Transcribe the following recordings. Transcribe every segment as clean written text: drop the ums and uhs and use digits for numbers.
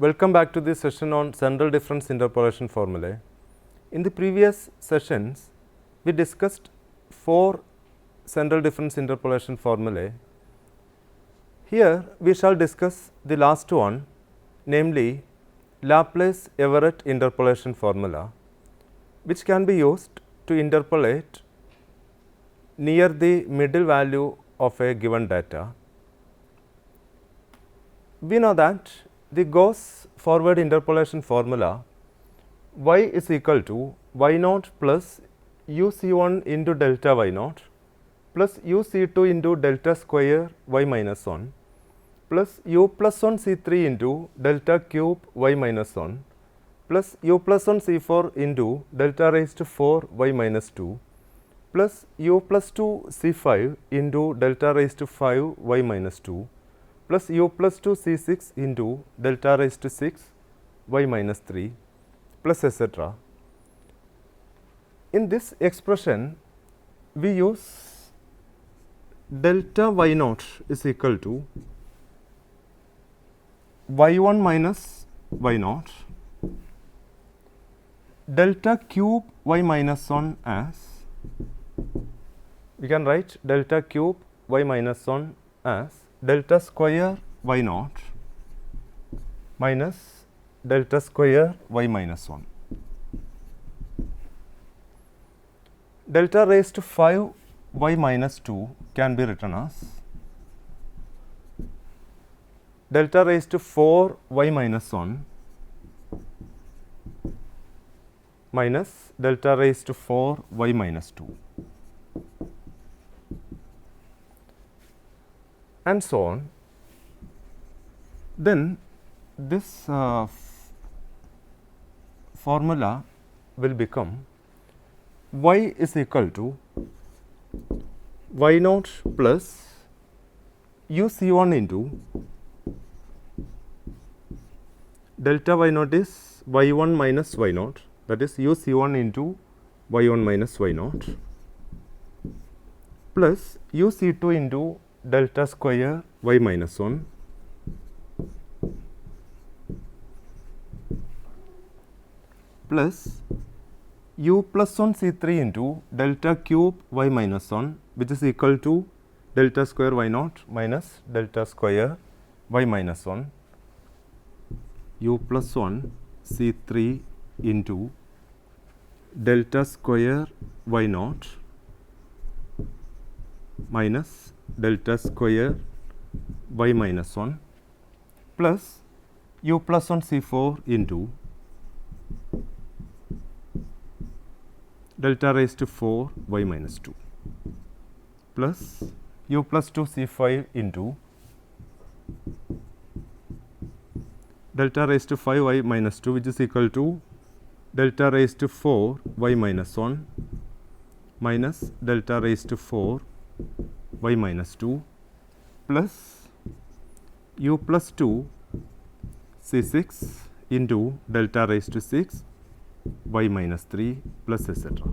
Welcome back to this session on central difference interpolation formulae. In the previous sessions, we discussed 4 central difference interpolation formulae. Here, we shall discuss the last one, namely Laplace Everett interpolation formula, which can be used to interpolate near the middle value of a given data. We know that the Gauss forward interpolation formula y is equal to y naught plus uc1 into delta y naught plus uc2 into delta square y minus 1 plus u plus 1 c3 into delta cube y minus 1 plus u plus 1 c4 into delta raised to 4 y minus 2 plus u plus 2 c5 into delta raised to 5 y minus 2 plus u plus 2 c6 into delta raised to 6 y minus 3 plus etc. In this expression, we use delta y naught is equal to y1 minus y naught, delta cube y minus 1 as, we can write delta cube y minus 1 as delta square y naught minus delta square y minus 1. Delta raised to 5 y minus 2 can be written as delta raised to 4 y minus 1 minus delta raised to 4 y minus 2. And so on. Then this formula will become y is equal to y naught plus uc1 into delta y naught is y1 minus y naught, that is uc1 into y1 minus y naught plus uc2 into delta square y minus 1 plus u plus 1 c3 into delta cube y minus 1, which is equal to delta square y naught minus delta square y minus 1, u plus 1 c3 into delta square y naught minus delta square y minus 1 plus u plus 1 c4 into delta raised to 4 y minus 2 plus u plus 2 c5 into delta raised to 5 y minus 2, which is equal to delta raised to 4 y minus 1 minus delta raised to 4 y minus 2 plus u plus 2 c6 into delta raised to 6 y minus 3 plus etc.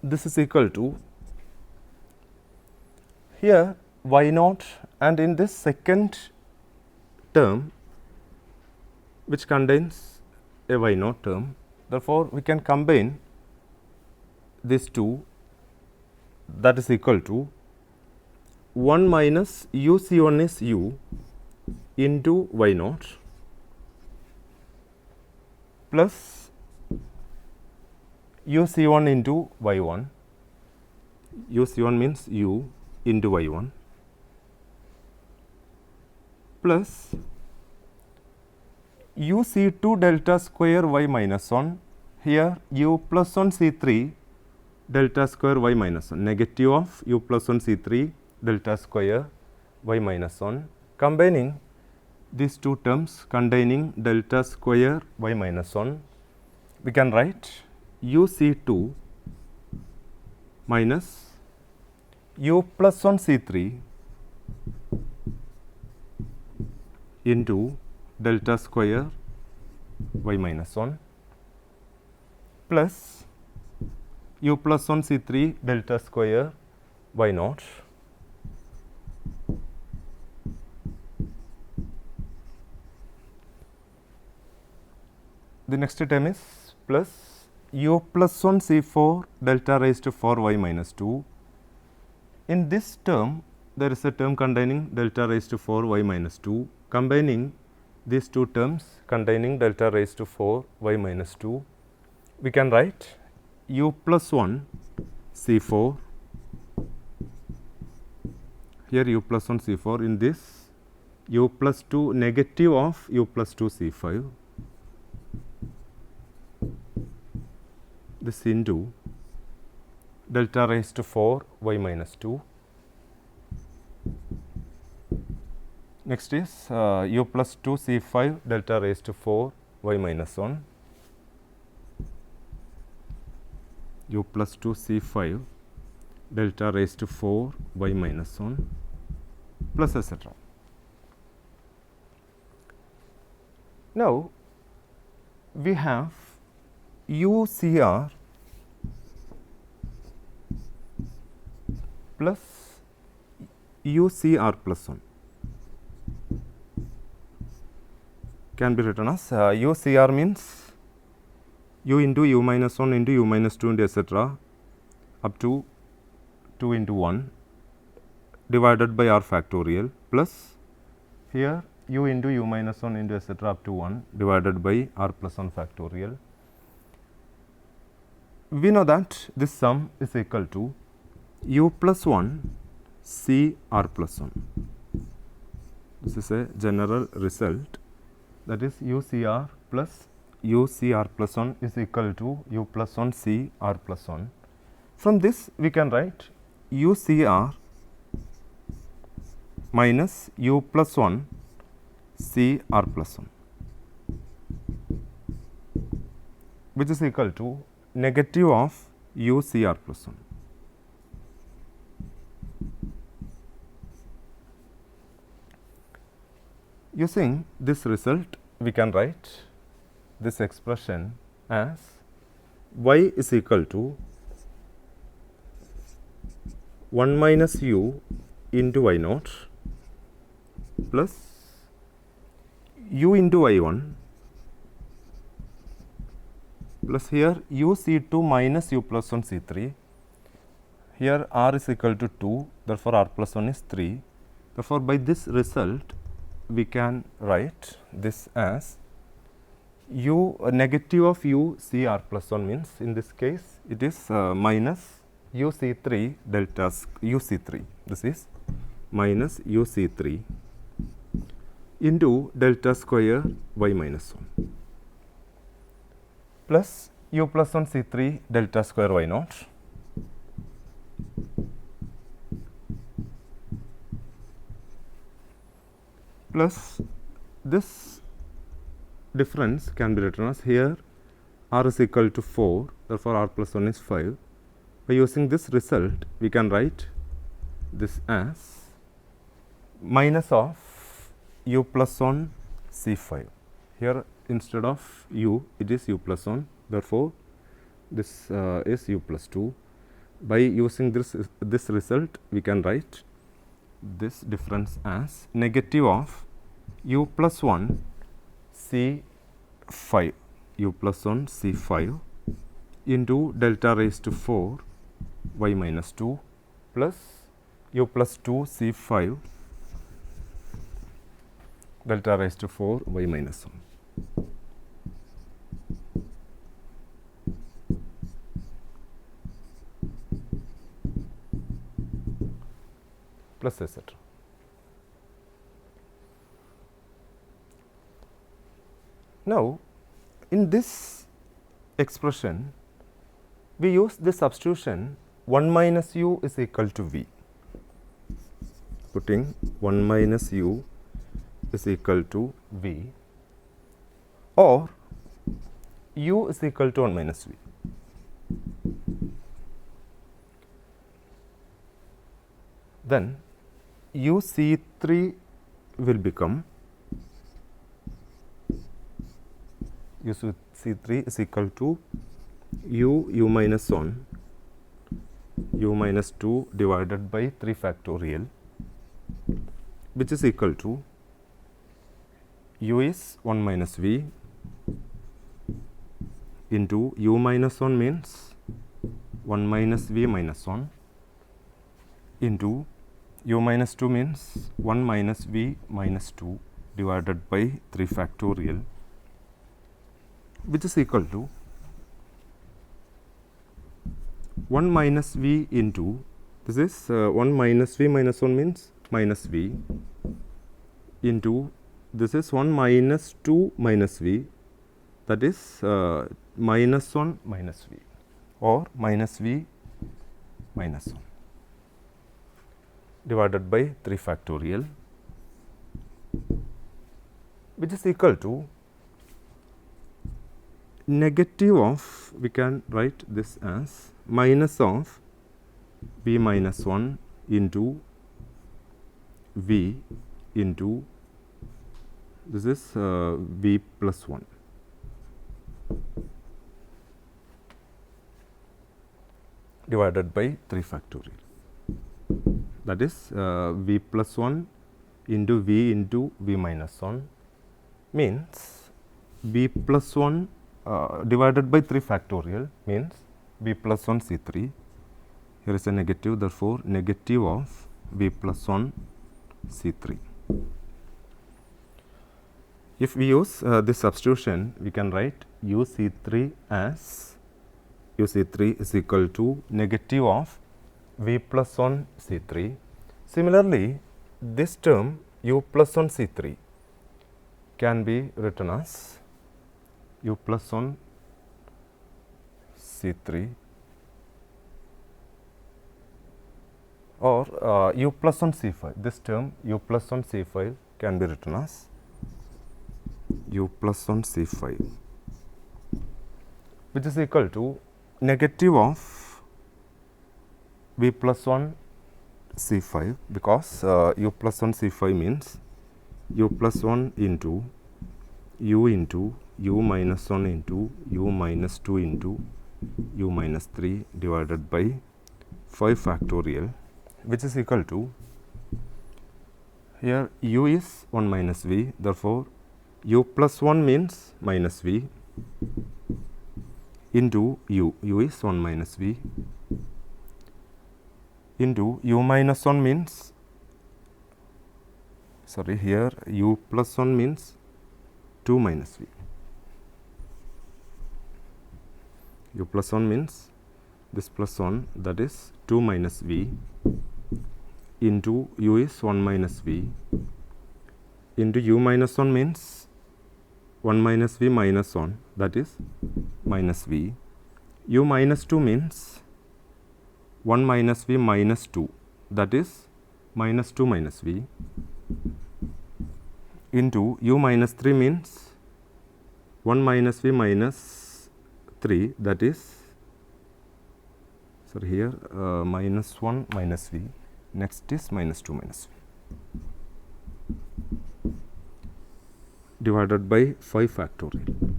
This is equal to, here y naught, and in this second term which contains a y naught term, therefore, we can combine these two, that is equal to 1 minus uc1 is u into y naught plus uc1 into y1, uc1 means u into y1 plus uc2 delta square y minus 1, here u plus 1 c3 delta square y minus 1, negative of u plus 1 c3 delta square y minus 1, combining these two terms containing delta square y minus 1, we can write uc2 minus u plus 1 c3 into delta square y minus 1 plus u plus 1 c3 delta square y naught the next term is plus u plus 1 C4 delta raised to 4 y minus 2. In this term, there is a term containing delta raised to 4 y minus 2. Combining these two terms containing delta raised to 4 y minus 2, we can write u plus 1 C4, here u plus 1 C4, in this u plus 2 negative of u plus 2 C5, this into delta raised to 4 y minus 2. Next is u plus 2 C5 delta raised to 4 y minus 1, u plus 2 C5 delta raised to 4 y minus 1 plus etc. Now, we have UCR plus UCR plus 1 can be written as UCR means u into u minus 1 into u minus 2 into etc. up to 2 into 1 divided by r factorial plus here u into u minus 1 into etc. up to 1 divided by r plus 1 factorial. We know that this sum is equal to u plus 1 C r plus 1. This is a general result, that is UCR plus UCR plus 1 is equal to u plus 1 C r plus 1. From this we can write UCR minus u plus 1 C r plus 1, which is equal to negative of u C r plus 1. Using this result, we can write this expression as y is equal to 1 minus u into y naught plus u into y1 plus here u C2 minus u plus 1 C3. Here r is equal to 2, therefore r plus 1 is 3. Therefore, by this result, we can write this as u negative of u C r plus 1 means in this case it is minus u C3 delta u C3. This is minus u C3 into delta square y minus 1 plus u plus 1 C3 delta square y naught plus this difference can be written as here r is equal to 4, therefore r plus 1 is 5. By using this result, we can write this as minus of u plus 1 C5. Here instead of u, it is u plus 1, therefore this is u plus 2. By using this result, we can write this difference as negative of u plus 1 C5, u plus 1 C5 into delta raised to 4 y minus 2 plus u plus 2 C5 delta raised to 4 y minus 1. Plus etc. Now, in this expression, we use the substitution 1 minus u is equal to v. Putting 1 minus u is equal to v, or u is equal to 1 minus v. Then u C3 will become u C3 is equal to u minus 1 u minus 2 divided by 3 factorial, which is equal to u is 1 minus v into u minus 1 means 1 minus v minus 1 into u minus 2 means 1 minus v minus 2 divided by 3 factorial, which is equal to 1 minus v into, this is 1 minus v minus 1 means minus v, into this is 1 minus 2 minus v, that is minus 1 minus v, or minus v minus 1 divided by 3 factorial, which is equal to negative of, we can write this as minus of v minus 1 into v into, this is v plus 1. Divided by 3 factorial, that is v plus 1 into v minus 1 means v plus 1 divided by 3 factorial means v plus 1 C3. Here is a negative, therefore, negative of v plus 1 C3. If we use this substitution, we can write u C3 as u C3 is equal to negative of v plus 1 C3. Similarly, this term u plus 1 C3 can be written as u plus 1 C3 or u plus 1 C5. This term u plus 1 C5 can be written as u plus 1 C5, which is equal to negative of v plus 1 C5, because u plus 1 C5 means u plus 1 into u minus 1 into u minus 2 into u minus 3 divided by 5 factorial, which is equal to, here u is 1 minus v, therefore, u plus 1 means minus v into u is 1 minus v into u minus 1 means, sorry, here u plus 1 means 2 minus v. U plus 1 means this plus 1, that is 2 minus v into u is 1 minus v into u minus 1 means 1 minus v minus 1, that is minus v. U minus 2 means 1 minus v minus 2, that is minus 2 minus v into u minus 3 means 1 minus v minus 3, that is, sorry, here minus 1 minus v, next is minus 2 minus v divided by 5 factorial.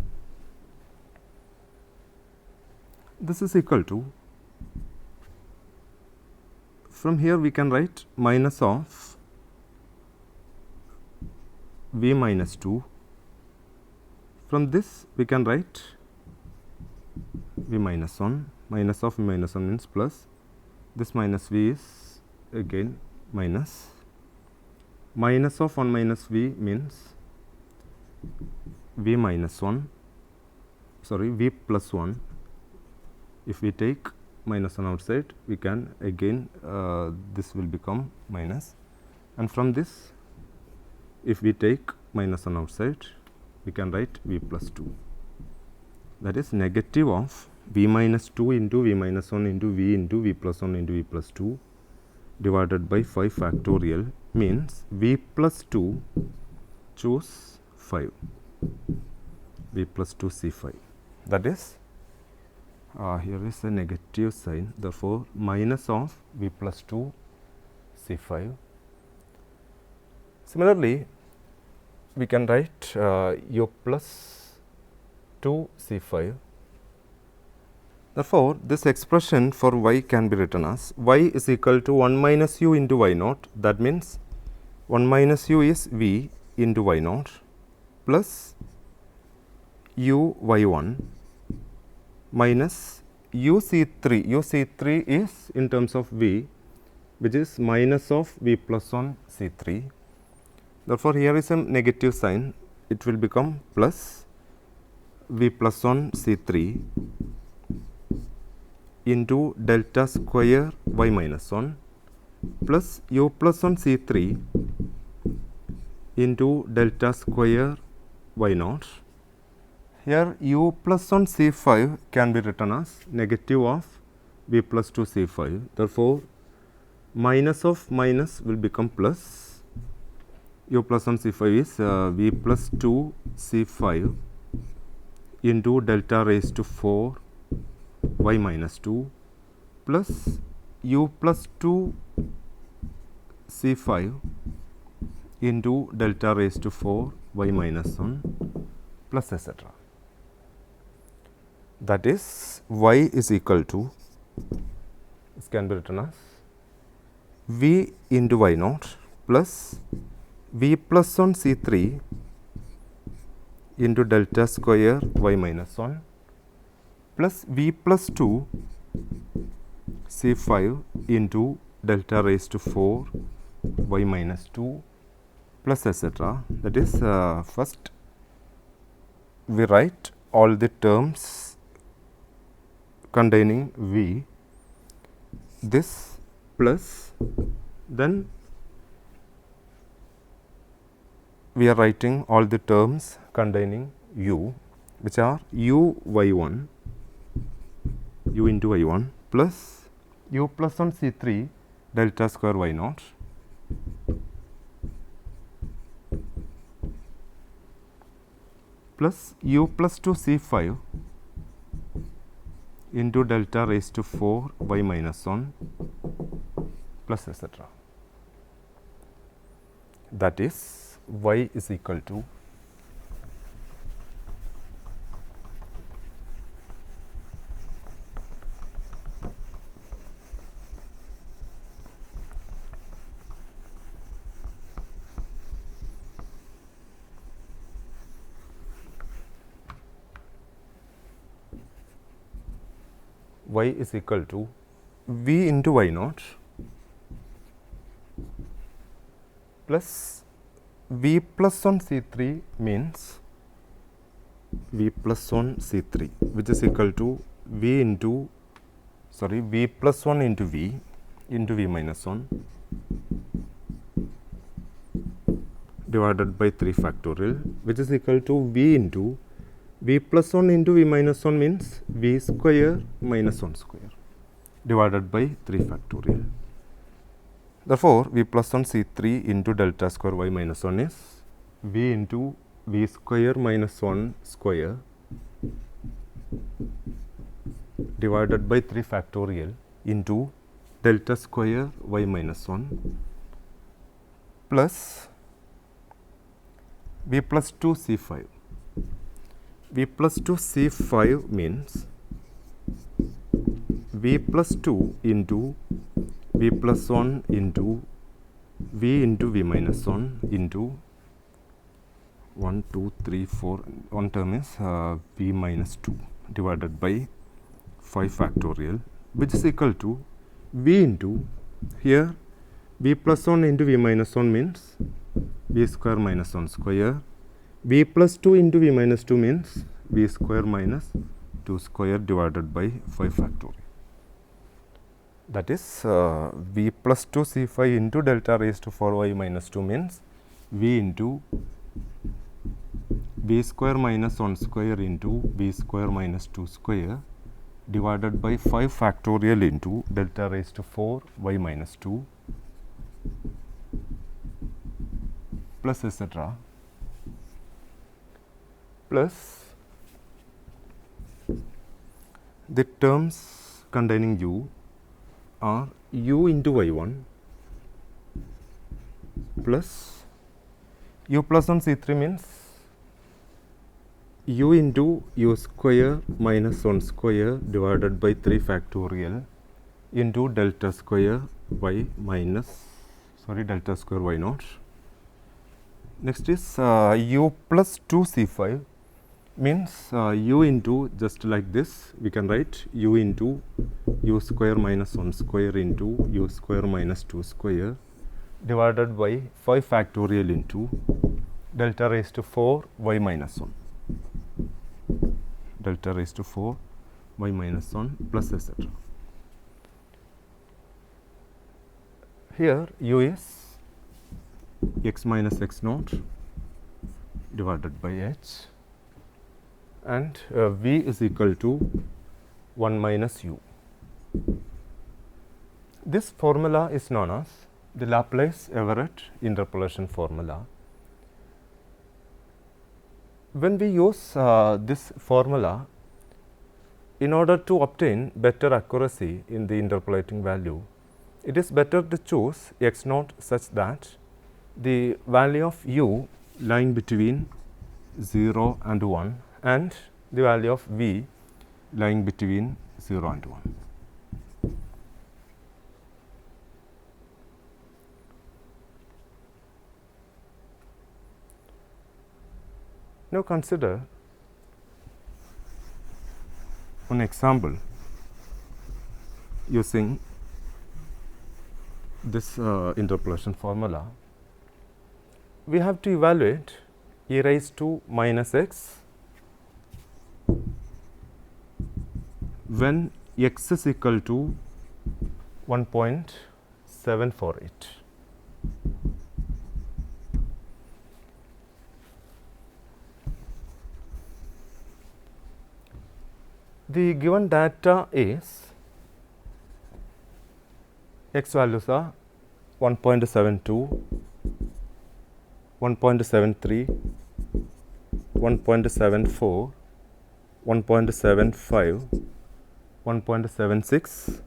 This is equal to, from here we can write minus of v minus 2. From this we can write v minus 1, minus of v minus 1 means plus, this minus v is again minus, minus of 1 minus v means v minus 1, sorry, v plus 1. If we take minus 1 outside, we can again this will become minus, and from this if we take minus 1 outside, we can write v plus 2, that is negative of v minus 2 into v minus 1 into v plus 1 into v plus 2 divided by 5 factorial means v plus 2, choose 5, v plus 2 C5, that is here is a negative sign, therefore, minus of v plus 2 C5. Similarly, we can write u plus 2 C5. Therefore, this expression for y can be written as y is equal to 1 minus u into y naught, that means 1 minus u is v into y naught plus u y1 minus UC3. UC3 is in terms of V, which is minus of V plus 1 C3. Therefore, here is a negative sign, it will become plus V plus 1 C3 into delta square y minus 1 plus U plus 1 C3 into delta square y naught. Here U plus 1 C5 can be written as negative of V plus 2 C5. Therefore, minus of minus will become plus. U plus 1 C5 is V plus 2 C5 into delta raised to 4 y minus 2 plus U plus 2 C5 into delta raised to 4 y minus 1 plus etc. That is, y is equal to, this can be written as V into y naught plus V plus 1 C3 into delta square y minus 1 plus V plus 2 C5 into delta raised to 4 y minus 2 plus etc. That is, first we write all the terms containing V, this plus, then we are writing all the terms containing U, which are U y1, U into y1 plus U plus 1 C3 delta square y naught plus U plus 2 C5 into delta raised to 4 y minus 1 plus etc. That is, y is equal to V into y naught plus V plus 1 C3 means V plus 1 C3, which is equal to V plus 1 into V minus 1 divided by 3 factorial, which is equal to V into V plus 1 into V minus 1 means V square minus 1 square divided by 3 factorial. Therefore, V plus 1 C3 into delta square y minus 1 is V into V square minus 1 square divided by 3 factorial into delta square y minus 1 plus V plus 2 C5. V plus 2 C5 means V plus 2 into V plus 1 into V minus 1 into 1, 2, 3, 4, one term is V minus 2 divided by 5 factorial, which is equal to V into, here V plus 1 into V minus 1 means V square minus 1 square, V plus 2 into V minus 2 means V square minus 2 square divided by 5 factorial. That is, V plus 2 C5 into delta raised to 4y minus 2 means V into V square minus 1 square into V square minus 2 square divided by 5 factorial into delta raised to 4y minus 2 plus etc. plus the terms containing U are U into y1 plus U plus 1 C3 means U into U square minus 1 square divided by 3 factorial into delta square y minus, delta square y naught. Next is U plus 2 C5 means u into, just like this we can write u into u square minus 1 square into u square minus 2 square divided by 5 factorial into delta raised to 4 y minus 1, delta raised to 4 y minus 1 plus etc. Here u is x minus x naught divided by h, and v is equal to 1 minus u. This formula is known as the Laplace Everett interpolation formula. When we use this formula, in order to obtain better accuracy in the interpolating value, it is better to choose x naught such that the value of u lying between 0 and 1 and the value of v lying between 0 and 1. Now consider one example using this interpolation formula. We have to evaluate e raised to minus x when x is equal to 1.748. The given data is x values are 1.72, 1.73, 1.74, 1.75, 1.76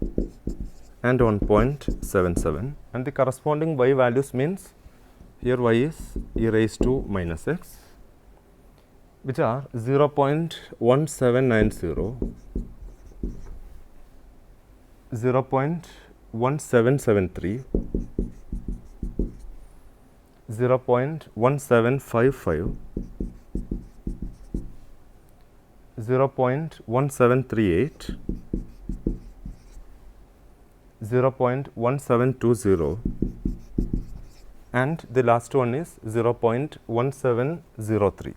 and 1.77, and the corresponding y values means here y is e raised to minus x, which are 0.1790, 0.1773, 0.1755, 0.1738, 0.1720, and the last one is 0.1703.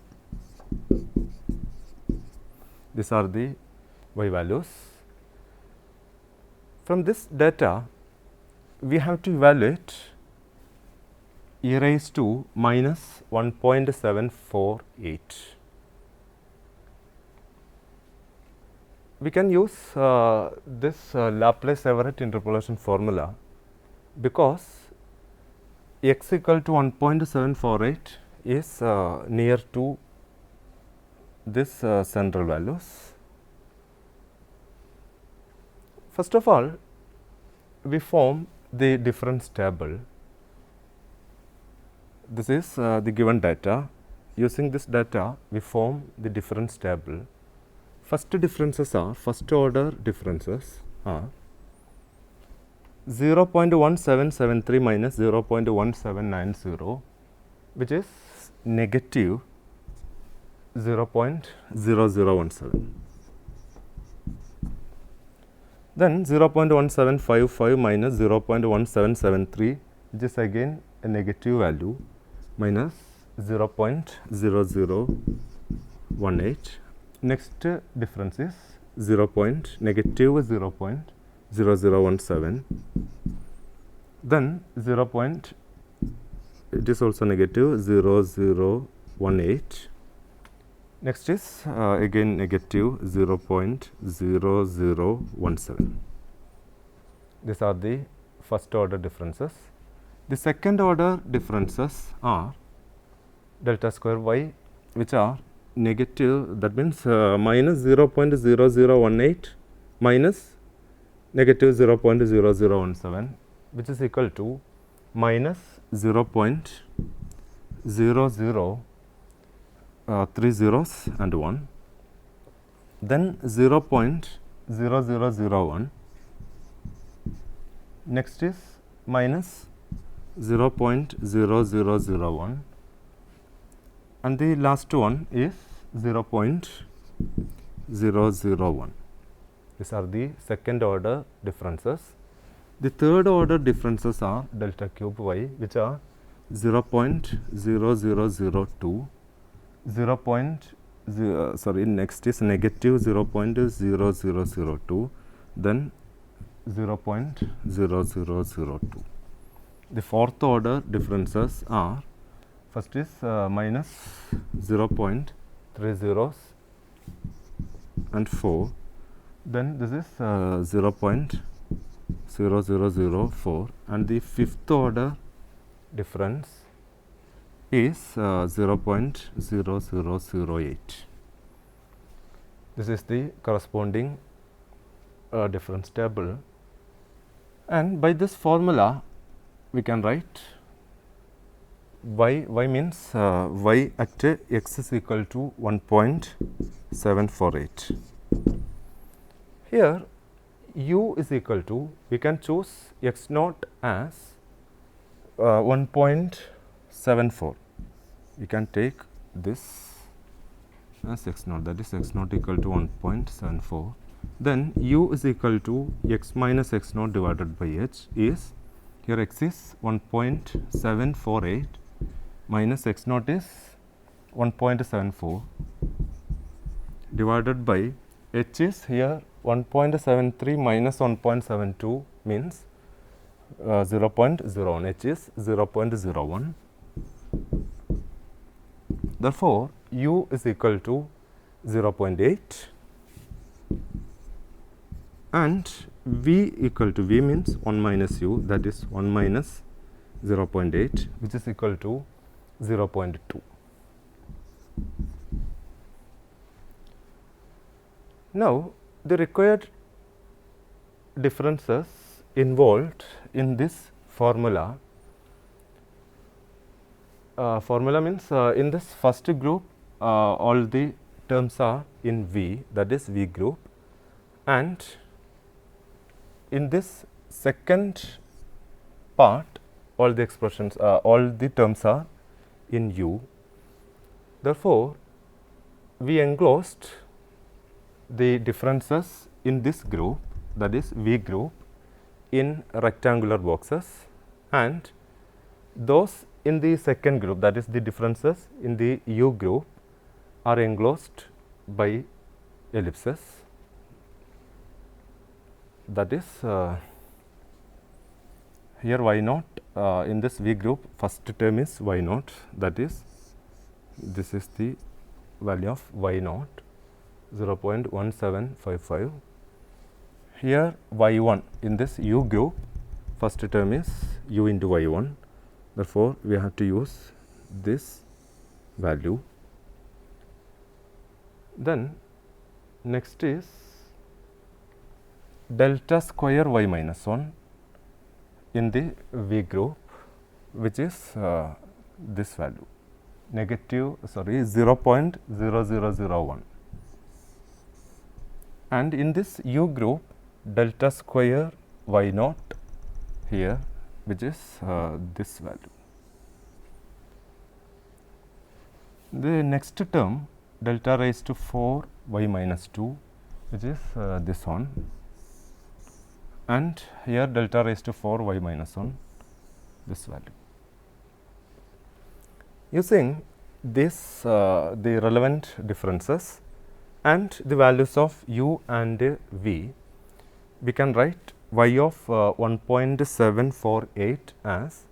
These are the y values. From this data, we have to evaluate e raised to minus 1.748. We can use this Laplace Everett interpolation formula because x equal to 1.748 is near to this central values. First of all, we form the difference table. This is the given data. Using this data, we form the difference table. First order differences are 0.1773 minus 0.1790, which is negative 0.0017. Then 0.1755 minus 0.1773, which is again a negative value, minus 0.0018. Next difference is negative 0.0017. Then it is also negative 0018. Next is again negative 0.0017. These are the first order differences. The second order differences are delta square y, which are negative, that means minus 0.0018 minus negative 0.0017, which is equal to minus 0.00 3 zeros and 1, then 0.0001, next is minus 0.0001, and the last one is 0.001. These are the second order differences. The third order differences are delta cube y, which are 0.0002, next is negative 0.0002, then 0.0002. The fourth order differences are, first is minus 0.30 and 4, then this is 0.0004, and the fifth order difference is 0.0008. This is the corresponding difference table, and by this formula we can write y means y at x is equal to 1.748. Here u is equal to, we can choose x naught as 1.74. We can take this as x naught, that is x naught equal to 1.74. Then u is equal to x minus x naught divided by h is, here x is 1.748 minus x naught is 1.74 divided by h is here 1.73 minus 1.72 means 0.01, h is 0.01. Therefore, u is equal to 0.8 and v equal to, v means 1 minus u, that is 1 minus 0.8, which is equal to 0.2. Now, the required differences involved in this formula. Formula means in this first group all the terms are in V, that is V group, and in this second part all the expressions, all the terms are in U. Therefore, we enclosed the differences in this group, that is V group, in rectangular boxes, and those in the second group, that is the differences in the U group, are enclosed by ellipses. That is here y naught in this V group, first term is y naught, that is this is the value of y naught 0.1755. Here y1 in this U group, first term is u into y1, therefore, we have to use this value. Then next is delta square y minus 1 in the V group, which is this value, negative 0.0001, and in this U group delta square y naught here, which is this value. The next term delta raised to 4 y minus 2, which is this one, and here delta raised to 4 y minus 1, this value. Using this the relevant differences and the values of u and v, we can write y of 1.748 as,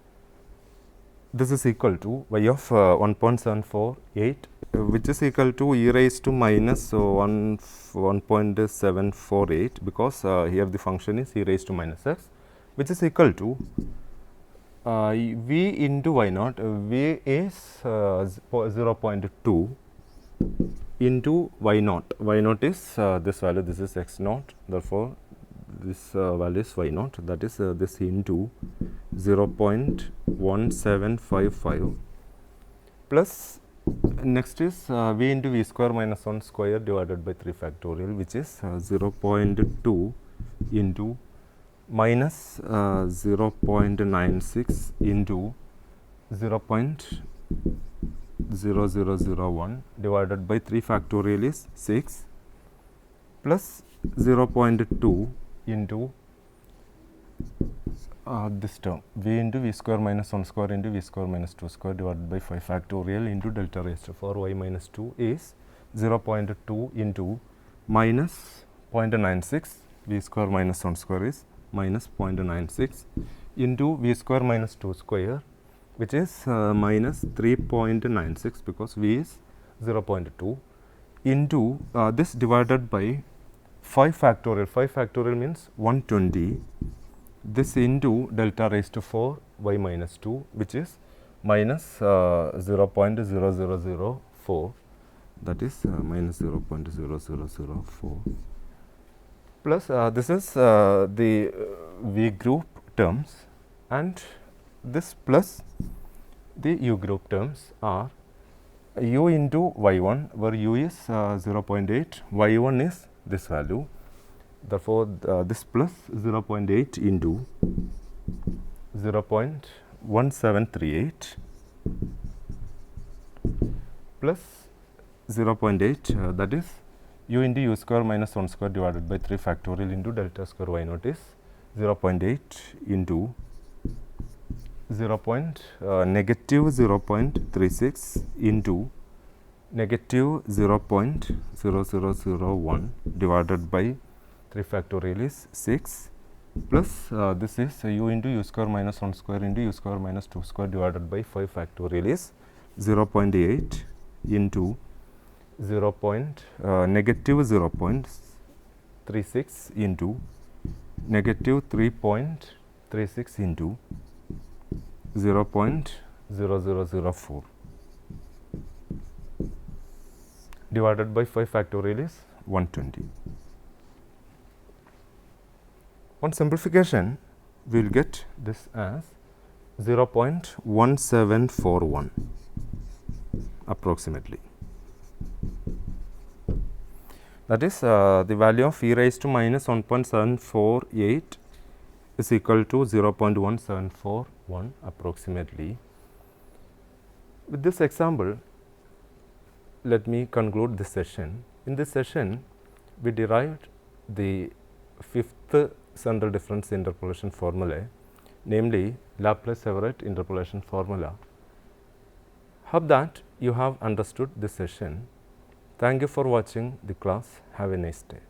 this is equal to y of 1.748, which is equal to e raised to minus 1.748, because here the function is e raised to minus x, which is equal to v into y naught. V is 0.2 into y naught. Y naught is this value, this is x naught, therefore, this value is y naught, that is this into 0.1755 plus next is v into v square minus 1 square divided by 3 factorial, which is 0.2 into minus 0.96 into 0.2 0 0 0 1 divided by 3 factorial is 6 plus 0.2 into this term v into v square minus 1 square into v square minus 2 square divided by 5 factorial into delta raised to 4 y minus 2 is 0.2 into minus 0.96 v square minus 1 square is minus 0.96 into v square minus 2 square, which is minus 3.96 because v is 0.2 into this divided by 5 factorial. 5 factorial means 120. This into delta raised to 4 y minus 2, which is minus 0.0004, that is minus 0.0004 plus this is the V group terms, and this plus the U group terms are U into y1, where U is 0.8, y1 is this value. Therefore, this plus 0.8 into 0.1738 plus 0.8 that is u into u square minus 1 square divided by 3 factorial into delta square y naught is 0.8 into negative 0.36 into negative 0.0001 divided by 3 factorial is 6 plus this is u into u square minus 1 square into u square minus 2 square divided by 5 factorial is 0.8 into negative 0.36 into negative 3.36 into 0.0004 divided by 5 factorial is 120. On simplification, we will get this as 0.1741 approximately. That is the value of e raised to minus 1.748 is equal to 0.1741 approximately. With this example, let me conclude this session. In this session, we derived the fifth central difference interpolation formula, namely Laplace Everett interpolation formula. Hope that you have understood this session. Thank you for watching the class. Have a nice day.